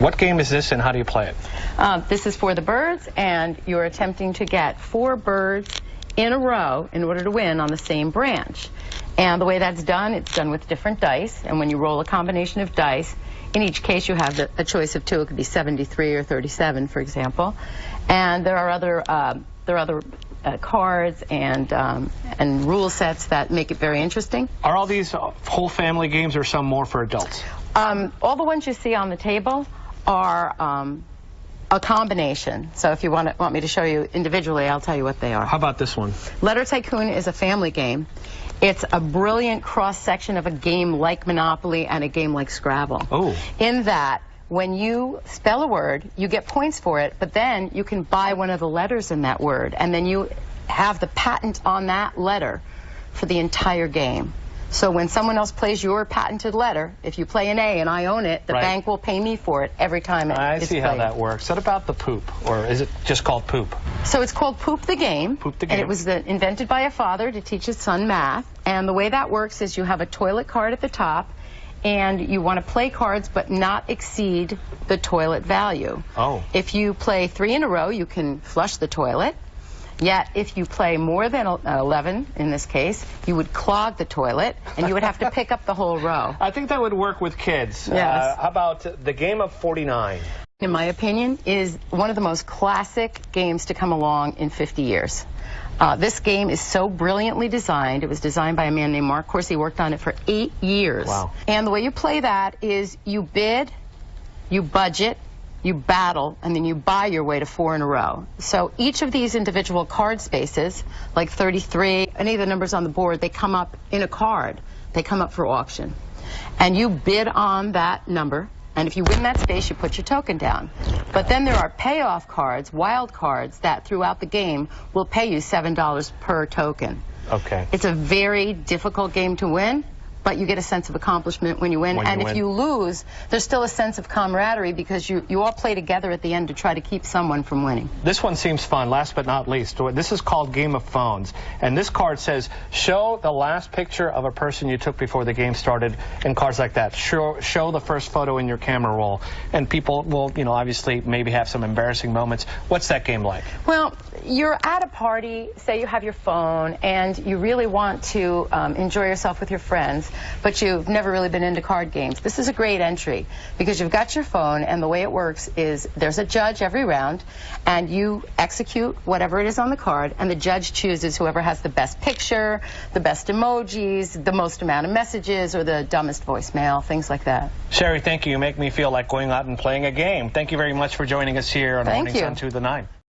What game is this and how do you play it? This is for the birds, and you're attempting to get 4 birds in a row in order to win on the same branch. And the way that's done, it's done with different dice, and when you roll a combination of dice, in each case you have a choice of 2. It could be 73 or 37, for example. And there are other cards and rule sets that make it very interesting. Are all these whole family games or some more for adults? All the ones you see on the table are a combination. So if you want me to show you individually, I'll tell you what they are. How about this one? Letter Tycoon is a family game. It's a brilliant cross-section of a game like Monopoly and a game like Scrabble. Oh. In that, when you spell a word, you get points for it, but then you can buy one of the letters in that word, and then you have the patent on that letter for the entire game. So when someone else plays your patented letter, if you play an A and I own it, the bank will pay me for it every time it's played. I see how that works. What about the poop? Or is it just called poop? So it's called Poop the Game. Poop the Game. And it was invented by a father to teach his son math. And the way that works is you have a toilet card at the top, and you want to play cards but not exceed the toilet value. Oh. If you play 3 in a row, you can flush the toilet. Yet, if you play more than 11, in this case, you would clog the toilet, and you would have to pick up the whole row. I think that would work with kids. Yes. How about the game of 49? In my opinion, is one of the most classic games to come along in 50 years. This game is so brilliantly designed. It was designed by a man named Mark Corsi. He worked on it for 8 years. Wow. And the way you play that is you bid, you budget, you battle, and then you buy your way to 4 in a row. So each of these individual card spaces, like 33, any of the numbers on the board, they come up in a card. They come up for auction. And you bid on that number, and if you win that space, you put your token down. But then there are payoff cards, wild cards, that throughout the game will pay you $7 per token. Okay. It's a very difficult game to win, but you get a sense of accomplishment when you win. And if you lose, there's still a sense of camaraderie because you all play together at the end to try to keep someone from winning. This one seems fun, last but not least. This is called Game of Phones. And this card says, show the last picture of a person you took before the game started, and cards like that. Show the first photo in your camera roll. And people will, obviously maybe have some embarrassing moments. What's that game like? Well, you're at a party, say you have your phone, and you really want to enjoy yourself with your friends, but you've never really been into card games. This is a great entry because you've got your phone, and the way it works is there's a judge every round, and you execute whatever it is on the card, and the judge chooses whoever has the best picture, the best emojis, the most amount of messages, or the dumbest voicemail, things like that. Shari, thank you. You make me feel like going out and playing a game. Thank you very much for joining us here on Mornings on 2 to 9.